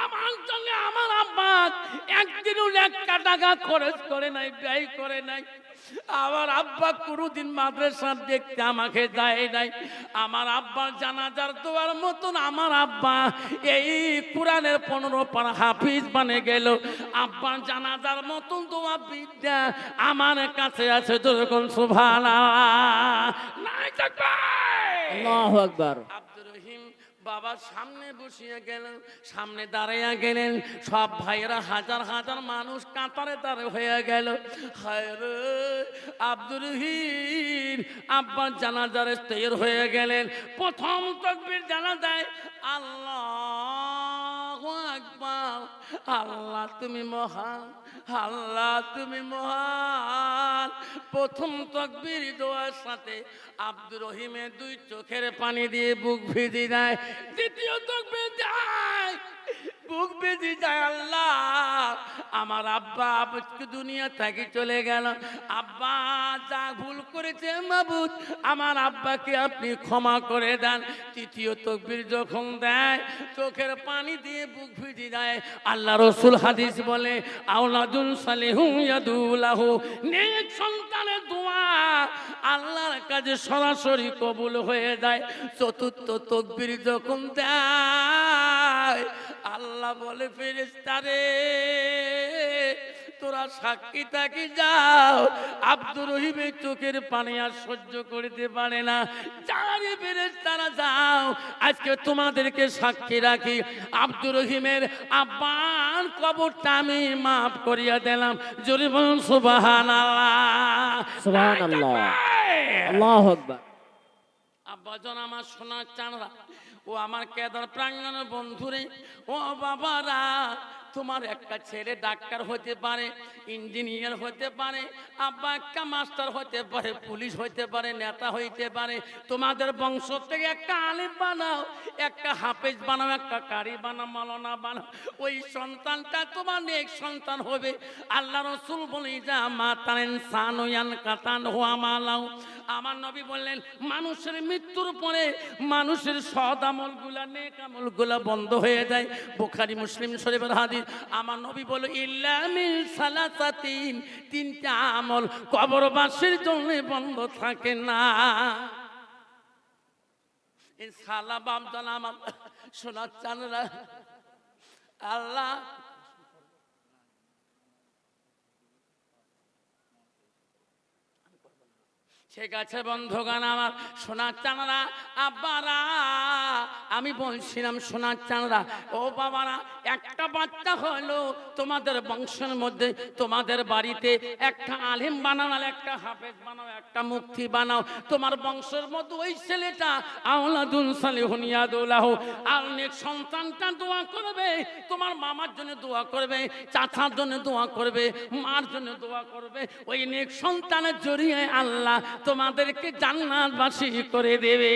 আমার জন্য আমার আব্বা একদিনও 1 টাকা খরচ করে নাই, ব্যয় করে নাই। আমার আব্বা কোনোদিন মাদ্রাসা দেখতে আমাকে যায় নাই। আমার আব্বার জানাজার দোয়ার মতন আমার আব্বা এই কোরআনের 15 পারা হাফিজ বানে গেল। আব্বার জানাজার মতন দোয়া বিদ্যা আমার কাছে আছে। যখন সুবহানাল্লাহ নাই থাকবে। আল্লাহু আকবার। আব্দুর রহিম বাবার সামনে বসিয়ে গেলেন, সামনে দাঁড়াইয়া গেলেন। সব ভাইয়েরা হাজার হাজার মানুষ কাতারে দাঁড়ে হয়ে গেল। হায় রে, আব্দুর রহিম আব্বার জানাজারে তৈরি হয়ে গেলেন। প্রথম তাকবীর জানাজায় আল্লাহু আকবার। আল্লাহ তুমি মহান, আল্লাহ তুমি মহান। প্রথম তাকবীর দোয়ার সাথে আব্দুর রহিমের 2 চোখের পানি দিয়ে বুক ভিজে যায়। দ্বিতীয় তাকবীর যায়, বুক বেঁধে যায়। আল্লাহ আমার আব্বা আজকে দুনিয়া থেকে চলে গেল, আব্বা যা ভুল করেছে মাবুদ আমার আব্বাকে আপনি ক্ষমা করে দেন। তৃতীয় তাকবীর যখন দেয় চোখের পানি দিয়ে বুক ভিজে যায়। আল্লাহ রাসূল হাদিস বলে আওলাদুন সালিহুন ইয়াদুলাহু, নেক সন্তানের দোয়া আল্লাহর কাছে সরাসরি কবুল হয়ে যায়। চতুর্থ তাকবীর যখন দেয় আল্লাহ বলে ফেরেশতারে তোরা সাক্ষী থাকি যাও, আব্দুর রহিমের চোখের পানি আর সহ্য করতে পারে না। যারে ফেরেশতারা যাও, আজকে তোমাদেরকে সাক্ষী রাখি আব্দুর রহিমের আব্বার কবরটা আমি মাফ করিয়া দিলাম। জোরে বলুন সুবহানাল্লাহ। সুবহানাল্লাহ। আল্লাহু আকবার। আব্বাজন আমার সোনার চাঁদরা, ও আমার কেদার প্রাঙ্গণের বন্ধুরে, ও বাবারা, তোমার একটা ছেলে ডাক্তার হতে পারে, ইঞ্জিনিয়ার হতে পারে, আব্বা একটা মাস্টার হতে পারে, পুলিশ হতে পারে, নেতা হইতে পারে। তোমাদের বংশ থেকে একটা আলিম বানাও, একটা হাফেজ বানাও, একটা কারি বানাও, মাওলানা বানাও। ওই সন্তানটা তোমার নেক সন্তান হবে। আল্লাহ রাসূল বলেন যা মাতান ইনসানুয়ান কাতান হুয়া মালাউ। আমার নবী বললেন মানুষের মৃত্যুর পরে মানুষের সৎ আমলগুলা, নেক আমলগুলা বন্ধ হয়ে যায়। বুখারী মুসলিম শরীফের হাদিস। আমার নবী বলে ইল্লা মিন সালাসাতিন, 3টা আমল কবরবাসীর জন্য বন্ধ থাকে না। এই সালা বামদান আমার সোনার চাঁদরা, আল্লাহ ঠিক আছে বন্ধুগান আমার সোনার চাঁদরা, আব্বারা আমি বলছিলাম সোনার চাঁদরা, ও বাবারা, একটা বাচ্চা হলো তোমাদের বংশের মধ্যে, তোমাদের বাড়িতে একটা আলেম বানাও, একটা হাফেজ বানাও, একটা মুফতি বানাও। তোমার বংশের মধ্যে ওই ছেলেটা আওলাদুন সালিহুন ইয়াদুলাহু, আর নেক সন্তানটা দোয়া করবে, তোমার মামার জন্য দোয়া করবে, চাচার জন্য দোয়া করবে, মার জন্য দোয়া করবে। ওই নেক সন্তানের জরিয়ে আল্লাহ তোমাদেরকে জান্নাতবাসী করে দেবে।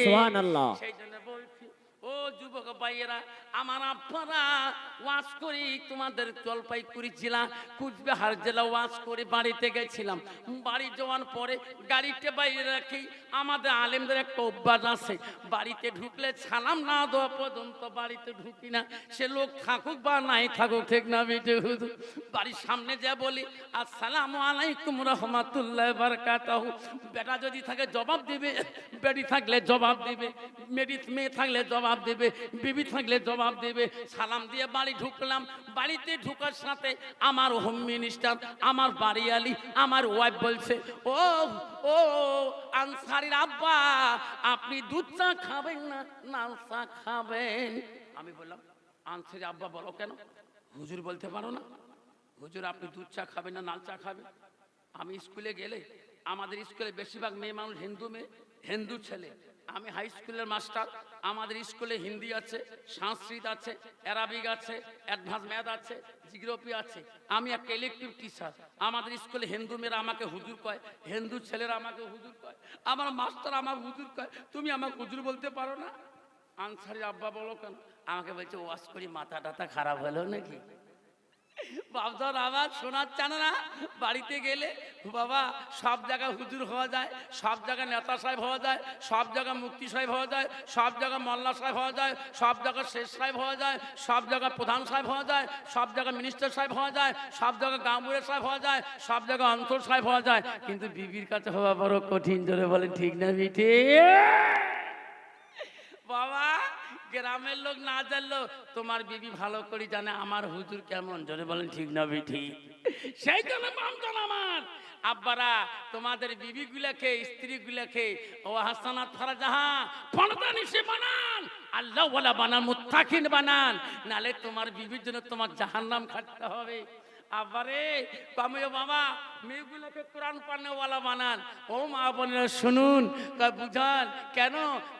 সুবহানাল্লাহ। সেই জন্য বলছি ও যুবক ভাইয়েরা, আমার আব্বারা ওয়াজ করি তোমাদের জলপাইগুড়ি জেলা কুচবিহার জেলা ওয়াজ করে বাড়িতে গেছিলাম। বাড়ি যাওয়ার পরে গাড়িতে বাইরে রাখি। আমাদের আলেমদের একটা অভ্যাস আছে, বাড়িতে ঢুকলে সালাম না দেওয়া পর্যন্ত বাড়িতে ঢুকি না। সে লোক থাকুক বা নাই থাকুক, ঠিক না বেটে হুজুর? বাড়ির সামনে যা বলি আসসালামু আলাইকুম রহমাতুল্লাহ বারাকাতুহু। বেটা যদি থাকে জবাব দিবে, বেটি থাকলে জবাব দিবে, মেয়ে থাকলে জবাব দিবে, বিবি থাকলে জবাব দিবে। সালাম দিয়ে বাড়ি ঢুকলাম। বাড়িতে ঢুকার সাথে আমার হোম মিনিস্টার, আমার বাড়িয়ালি, আমার ওয়াইফ বলছে, ও ও আনসারির আব্বা, আপনি দুধ চা খাবেন না লাল চা খাবেন? আমি বললাম, আনসারি আব্বা বলো কেন? হুজুর বলতে পারো না? হুজুর আপনি দুধ চা খাবেন না লাল চা খাবেন? আমি স্কুলে গেলে আমাদের স্কুলে বেশিরভাগ মেয়ে মানুষ হিন্দু মেয়ে, হিন্দু ছেলে। আমি হাই স্কুলের মাস্টার। আমাদের স্কুলে হিন্দি আছে, সংস্কৃত আছে, অ্যারাবিক আছে, অ্যাডভান্স ম্যাথ আছে, জিওগ্রাফি আছে। আমি একটা ইলেকটিভ টিচার। আমাদের স্কুলে হিন্দু মেয়েরা আমাকে হুজুর কয়, হিন্দু ছেলেরা আমাকে হুজুর কয়, আমার মাস্টার আমাকে হুজুর কয়। তুমি আমাকে হুজুর বলতে পারো না? আনসারি আব্বা বলো কেন? আমাকে বলছে ওয়াজ করি মাথা টাথা খারাপ হলো নাকি? বাবজান আমার শোনার চান না? বাড়িতে গেলে বাবা সব জায়গায় হুজুর হওয়া যায়, সব জায়গায় নেতা সাহেব হওয়া যায়, সব জায়গায় মুফতি সাহেব হওয়া যায়, সব জায়গায় মোল্লা সাহেব হওয়া যায়, সব জায়গায় শেখ সাহেব হওয়া যায়, সব জায়গায় প্রধান সাহেব হওয়া যায়, সব জায়গায় মিনিস্টার সাহেব হওয়া যায়, সব জায়গায় গাঁবুড়ে সাহেব হওয়া যায়, সব জায়গায় অন্তর সাহেব হওয়া যায়। কিন্তু বিবির কাছে হওয়া বড় কঠিন। জোরে বলেন ঠিক না বিটি? বাবা গ্রামের লোক না জানলো তোমার বিবি ভালো করে জানে আমার হুজুর কেমন। জোরে বলেন ঠিক না বিঠি? সেই জন্য বামজন আমার আব্বারা তোমাদের বিবি গুলাকে, স্ত্রী গুলাকে ও হাসানাত ফারাজাহা পর্দা নিশে বানান, আল্লাহ ওয়ালা বানান, মুত্তাকিন বানান, নালে তোমার বিবির জন্য তোমার জাহান্নাম খাটতে হবে। আবারে কমে বাবা মেয়েগুলোকে কোরআন পড়নেওয়ালা বানান। ও মা বোনেরা শুনুন, বুঝান কেন?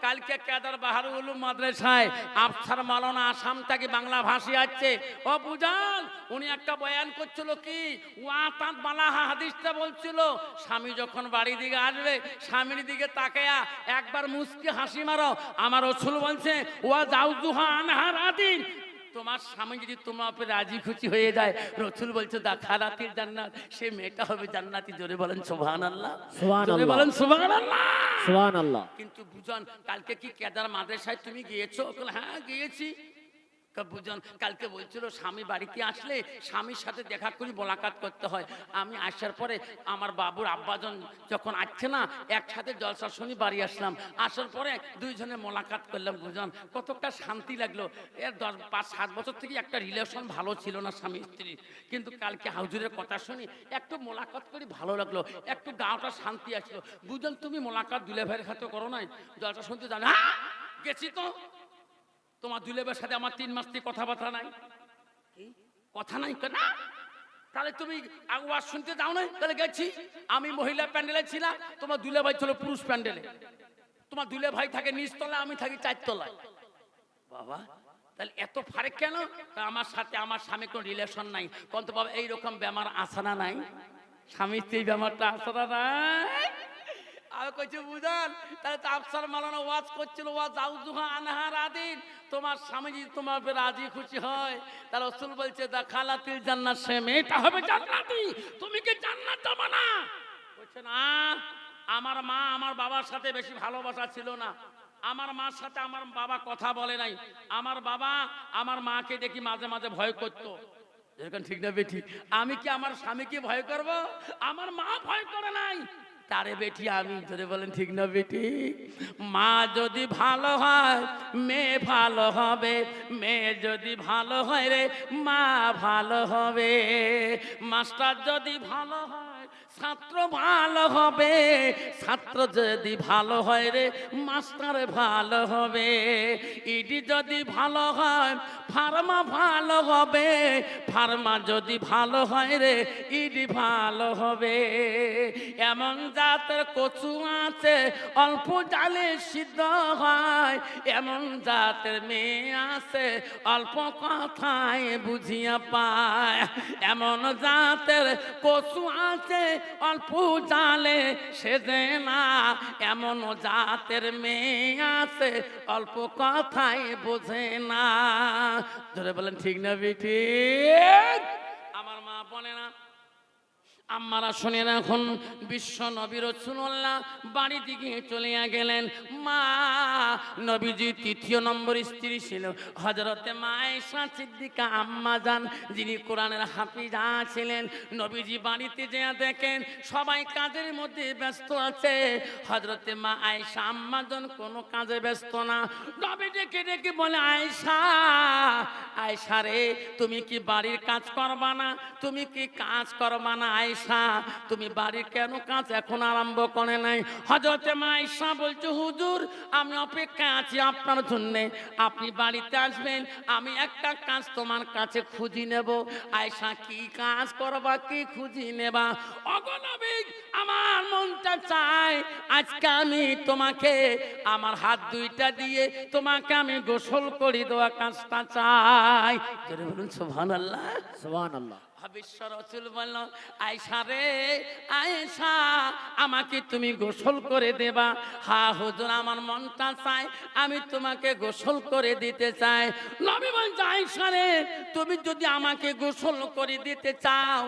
কালকে কেদার বাহারুল উলুম মাদ্রাসায় আফসার মাওলানা আসাম থেকে বাংলা ভাষী আছে। ও বুঝান, উনি একটা বয়ান করছিল কি ওয়াতাত বালাহা হাদিসটা বলছিল, স্বামী যখন বাড়ি দিকে আসবে স্বামীর দিকে তাকায়া একবার মুস্কি হাসি মারো। আমার রাসূল বলছে ওয়া জাউজুহা আনহা রাদিন, তোমার স্বামী যদি তোমার উপরে রাজি খুশি হয়ে যায়, রাসূল বলছে দাখালাতিল জান্নাত, সে মেয়েটা হবে জান্নাতি। জোরে বলেন সুবহানাল্লাহ, জোরে বলেন সুবহানাল্লাহ, সুবহানাল্লাহ। কিন্তু বুঝান কালকে কি কেদার মাদ্রাসায় তুমি গিয়েছো? হ্যাঁ গিয়েছি। বুঝান কালকে বলছিল স্বামী বাড়িতে আসলে স্বামীর সাথে দেখা করি মোলাকাত করতে হয়। আমি আসার পরে আমার বাবুর আব্বাজন যখন আসছে না, একসাথে জলসা শুনি বাড়ি আসলাম। আসার পরে দুইজনে মোলাকাত করলাম। বুঝান কতটা শান্তি লাগলো। এর 5-7 বছর থেকে একটা রিলেশন ভালো ছিল না স্বামী স্ত্রী, কিন্তু কালকে হুজুরের কথা শুনি একটু মোলাকাত করি ভালো লাগলো, একটু গাওটা শান্তি আসলো। বুঝান তুমি মোলাকাত দুলে ভাইয়ের সাথে করো নাই? জলসা শুনতে জানো? হ্যাঁ গেছি তো। তোমার দুলেবের সাথে আমার 3 মাস থেকে কথাবার্তা নাই। কথা নাই না? তাহলে তুমি ওয়াজ শুনতে যাও না? তাহলে গেছি। আমি মহিলা প্যান্ডেলে ছিলাম, তোমার দুলে ভাই ছিল পুরুষ প্যান্ডেলে। তোমার দুলে ভাই থাকে নিচতলায়, আমি থাকি 4 তলায়। বাবা তাহলে এত ফারেক কেন? আমার সাথে আমার স্বামী কোনো রিলেশন নাই। কত বাবা এইরকম বেমার আসানা নাই? স্বামী স্ত্রী বেমারটা আসানা নাই? আমি কইছি বুঝান, তাহলে তো আফসার মাওলানা ওয়াজ করছিল ওয়া জাউজুহা আনহা রাদিন, তোমার স্বামী যদি তোমার উপরে রাজি খুশি হয়, তাহলে রাসূল বলছে দাখালাতিল জান্নাত, সে মেয়েটা হবে জান্নাতি। তুমি কি জান্নাত যাবে না? বলছে না, আমার মা আমার বাবার সাথে বেশি ভালোবাসা ছিল না। আমার মার সাথে আমার বাবা কথা বলে নাই। আমার বাবা আমার মাকে দেখি মাঝে মাঝে ভয় করতো। এরকম ঠিক না বেটি? আমি কি আমার স্বামীকে ভয় করব? আমার মা ভয় করে নাই। তারে বেটি আমি। জোরে বলেন ঠিক না বেটি? মা যদি ভালো হয় মেয়ে ভালো হবে, মেয়ে যদি ভালো হয় রে মা ভালো হবে, মাস্টার যদি ভালো হয় ছাত্র ভালো হবে, ছাত্র যদি ভালো হয় রে মাস্টার ভালো হবে, ইডি যদি ভালো হয় ফার্মা ভালো হবে, ফার্মা যদি ভালো হয় রে ইডি ভালো হবে। এমন জাতের কচু আছে অল্প জালে সিদ্ধ হয়, এমন জাতের মেয়ে আছে অল্প কথায় বুঝিয়া পায়, এমন জাতের কচু আছে অল্প জালে সেজে না, এমন জাতের মেয়ে আছে অল্প কথাই বোঝে না। ধরে বলেন ঠিক না বেটি? আমার মা বলে না, আমারা শুনেন, এখন বিশ্ব নবী রাসূলুল্লাহ বাড়ি দিকে চলে গেলেন। মা নবীজি তৃতীয় নম্বর স্ত্রী ছিল হযরতে মা আয়েশা সিদ্দিকা আম্মা জান, যিনি কোরআনের হাফিজা ছিলেন। নবীজি বাড়িতে যেয়ে দেখেন সবাই কাজের মধ্যে ব্যস্ত আছে, হযরতে মা আয়েশা আম্মা জান কোনো কাজে ব্যস্ত না। নবী ডেকে ডেকে বলে, আয়েশা, আয়েশা রে, তুমি কি বাড়ির কাজ করবা না? তুমি কি কাজ করবা না আয়েশা? তুমি বাড়ির কেন কাজ এখন আরম্ভ করে নাই? হযরতে মা আয়েশা বলছে, হুজুর আমি অপেক্ষায় আছি আপনার জন্য, আপনি বাড়িতে আসবেন, আমি একটা কাজ তোমার কাছে খুঁজি নেব। আয়েশা, কি কাজ করবা, কি খুঁজি নেবা? ওগো নবী, আমার মনটা চায় আজকে আমি তোমাকে আমার হাত দুইটা দিয়ে তোমাকে আমি গোসল করে দেওয়া কাজটা চাই। জোরে বলুন সুবহানাল্লাহ। সুবহানাল্লাহ। বিশ্ব রাসূল বলল, আয়েশা রে, আয়েশা আমাকে তুমি গোসল করে দেবা? হ্যাঁ হুজুর, আমার মনটা চায় আমি তোমাকে গোসল করে দিতে চাই। নবী বলছে, আয়েশা রে, তুমি যদি আমাকে গোসল করে দিতে চাও,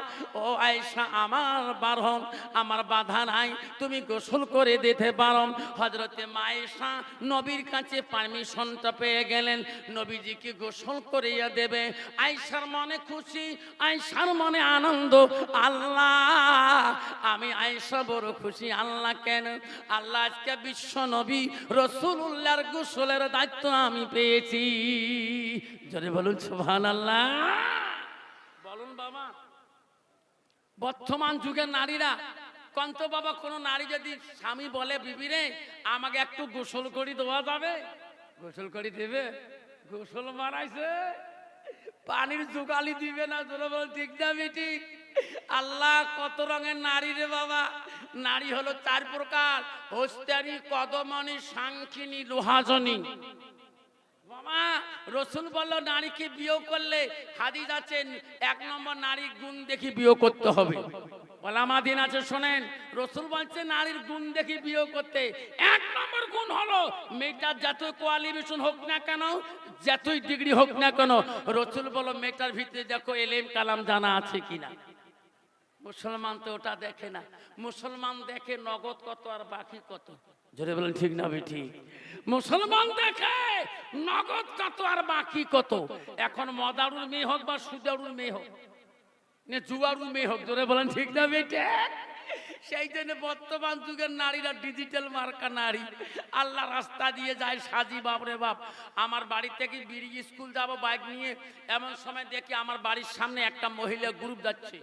ও আয়েশা আমার বারণ, আমার বাধা নাই, তুমি গোসল করে দিতে পারো। হযরতে মা আয়েশা নবীর কাছে পারমিশনটা পেয়ে গেলেন, নবীজিকে গোসল করিয়ে দেবে। আয়েশার মনে খুশি, আয়েশার মনে আনন্দ। আল্লাহ, আমি আয়েশা বড় খুশি। আল্লাহ কেন? আল্লাহ আজকে বিশ্ব নবী রাসূলুল্লাহর গোসলের দায়িত্ব আমি পেয়েছি। জোরে বলুন সুবহানাল্লাহ। বলুন বাবা, বর্তমান যুগের নারীরা কন্ত বাবা, কোন নারী যদি স্বামী বলে, বিবি রে আমাকে একটু গোসল করে দেওয়া যাবে? গোসল করে দেবে? গোসল মারাইছে, পানির জোগালি দিবে না। তোরা বল ঠিক না বেটি? আল্লাহ কত রঙের নারী রে বাবা। নারী হলো চার প্রকার: হস্তারি, কদমনি, সাংখিনী, লোহাজনী। বাবা রাসূল বলল, নারীকে বিয়ে করলে হাদিস আছে, এক নম্বর নারীর গুণ দেখি বিয়ে করতে হবে। ওলামাদিন আছে, শোনেন, রাসূল বলছে নারীর গুণ দেখি বিয়ে করতে। এক নম্বর গুণ হলো মেয়েটার যতই কোয়ালিফিকেশন হোক না কেন, যতই ডিগ্রি হোক না কেন, রাসূল বলল মেয়েটার ভিতরে দেখো এলেম কালাম জানা আছে কিনা। মুসলমান তো ওটা দেখে না, মুসলমান দেখে নগদ কত আর বাকি কত। জোরে বলেন ঠিক না বেটি? মুসলমান দেখে নগদ কত আর বাকি কত। এখন মদারুর মেয়ে হোক বা সুদারুর মেয়ে হোক, জুয়ারুর মেয়ে হোক, জোরে বলেন ঠিক না বেটে? সেই জন্য বর্তমান যুগের নারীরা ডিজিটাল মার্কা নারী। আল্লাহ রাস্তা দিয়ে যায় সাজি, বাপরে বাপ। আমার বাড়ি থেকে বিড়ি স্কুল যাব বাইক নিয়ে, এমন সময় দেখি আমার বাড়ির সামনে একটা মহিলা গ্রুপ যাচ্ছে,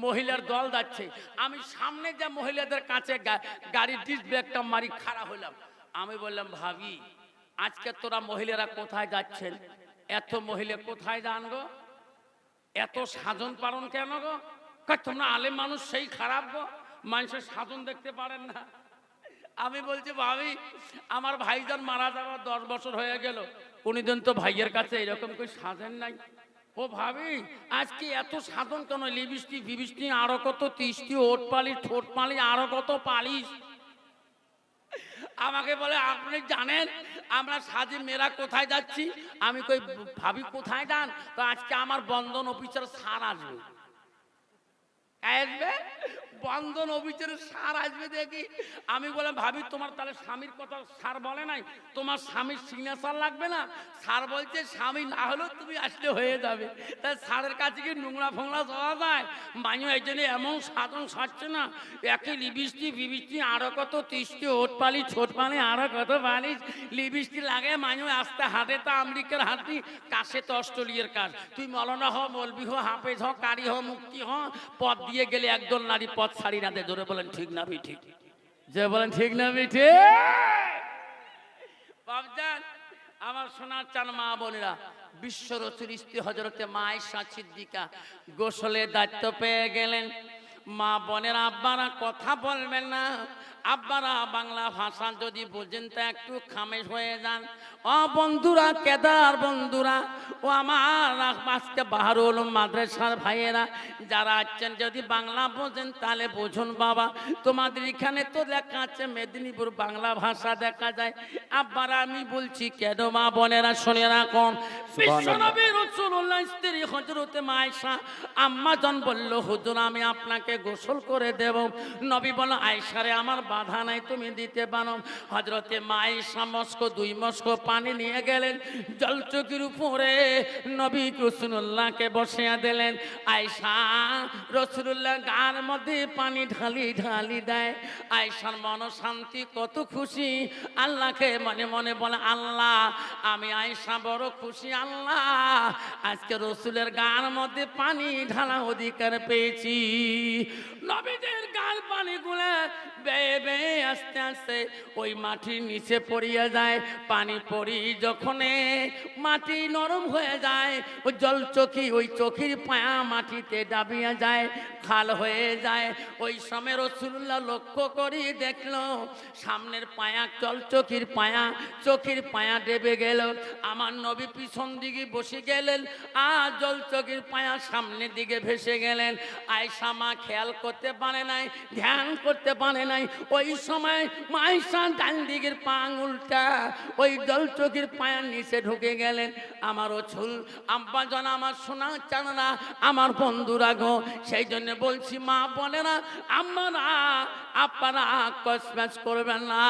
মহিলার দল যাচ্ছে। আমি সামনে যে মহিলাদের কাছে গাড়ির ডিস ব্রেকটা মারি খাড়া হইলাম। আমি বললাম, ভাবি আজকে তোরা মহিলারা কোথায় যাচ্ছেন? এত মহিলা কোথায় যান গো? এত সাধন পালন কেন গো? তোমরা আলেম মানুষ সেই খারাপ গো, মানুষের সাধন দেখতে পারেন না। আমি বলছি, ভাবি আমার ভাইজান মারা যাওয়ার 10 বছর হয়ে গেল, কোনদিন তো ভাইয়ের কাছে এরকম করে সাজেন নাই। ও ভাবি আজকে এত সাধন কেন? লিপস্টিক ফিবিস্টিক আরো কত, তিষ্টি, ওট পালিশ, ঠোঁট পালিশ, আরো কত পালিশ। আমাকে বলে, আপনি জানেন আমরা সাজি মেয়েরা কোথায় যাচ্ছি? আমি কই, ভাবি কোথায় যান? তো আজকে আমার বন্ধন অফিসার স্যার আসবে। আসবে বন্ধন অফিসারের স্যার আসবে দেখি। আমি বললাম, ভাবি তোমার তাহলে স্বামীর কথা স্যার বলে নাই? তোমার স্বামীর সিগনেচার লাগবে না? স্যার বলছে, স্বামী না হলেও তুমি আসলে হয়ে যাবে। তাই স্যারের কাছে কি নোংরা ফোংরা যাওয়া যায়? মাইও এই জন্য এমন সাধন সারছে না, একই লিপস্টিক ফিবিস্টিক আরো কত, তিষ্টি, ওট পালি, ছোট পালি, আরো কত পালিশ লিপস্টিক লাগে। মাইও আসতে হাটে তো আমেরিকার হাঁটি, কাশে তো অস্ট্রেলিয়ার কাজ। তুই মৌলানা হ, মৌলবি হ, হাফেজ হ, কারি হ, মুক্তি হ, পথ দিয়ে গেলে একদল নারী পথ ছাড়ি না দে। জোরে বলেন ঠিক না ঠিক? যে বলেন ঠিক না ঠিক? বাপজান আমার সোনার চান মা বোনেরা, বিশ্ব রাসূল স্ত্রী হযরতে মা আয়েশা সিদ্দিকা গোসলের দায়িত্ব পেয়ে গেলেন। মা বোনেরা, আব্বারা কথা বলবেন না, আব্বারা বাংলা ভাষা যদি বোঝেন তা একটু খামেশ হয়ে যান। ও বন্ধুরা, কেদার বন্ধুরা, ও আমার আজকে বাহারুল মাদ্রাসার ভাইয়েরা যারা আছেন, যদি বাংলা বোঝেন তাহলে বুঝুন বাবা। তোমাদের এখানে তো লেখা আছে মেদিনীপুর বাংলা ভাষা দেখা যায়। আব্বারা আমি বলছি কেন মা বোনেরা শুনে রাখুন। বিশ্বনবী রাসূলুল্লাহ স্ত্রী হযরতে মা আয়েশা আম্মা জান বলল, হুজুর আমি আপনাকে গোসল করে দেব। নবী বলল, আয়েশা রে আমার বাধা নাই, তুমি দিতে পারো। হযরতে মা আয়েশা মস্কো 2 মস্কো পানি নিয়ে গেলেন, জলচকির উপরে নবী রাসূলুল্লাহকে বসিয়ে দিলেন। আয়েশা রাসূলুল্লাহ গার মধ্যে পানি ঢালি ঢালি দেয়। আয়েশার মন শান্তি, কত খুশি। আল্লাহকে মনে মনে বলে, আল্লাহ আমি আয়েশা বড় খুশি, আল্লাহ আজকে রসুলের গার মধ্যে পানি ঢালা অধিকার পেয়েছি। নবীদের গাল পানিগুলো বেয়ে বেয়ে আস্তে আস্তে ওই মাটির নিচে পড়িয়া যায়। পানি পড়ি যখন মাটি নরম হয়ে যায়, ওই জল চকি, ওই চকির পায়া মাটিতে ডাবিয়া যায়, খাল হয়ে যায়। ওই সময় রাসূলুল্লাহ লক্ষ্য করি দেখলো সামনের পায়া, জল চকির পায়া, চকির পায়া ডেবে গেল। আমার নবী পিছন দিকে বসে গেলেন, আর জল চকির পায়া সামনের দিকে ভেসে গেলেন। আয়েশা মা খেয়াল করতে পারে নাই, ধ্যান করতে পারে নাই। ওই সময় আয়েশা ডান দিকের পা আঙুলটা ওই জল চকির পায়ার নিচে ঢুকে গেলেন। আমার রসুল আব্বা জন, আমার সোনা চাঁদরা, আমার বন্ধুরা গো, সেই জন্য বলছি মা বলে না, আমরা আপনারা কসম্যাচ করবেন না।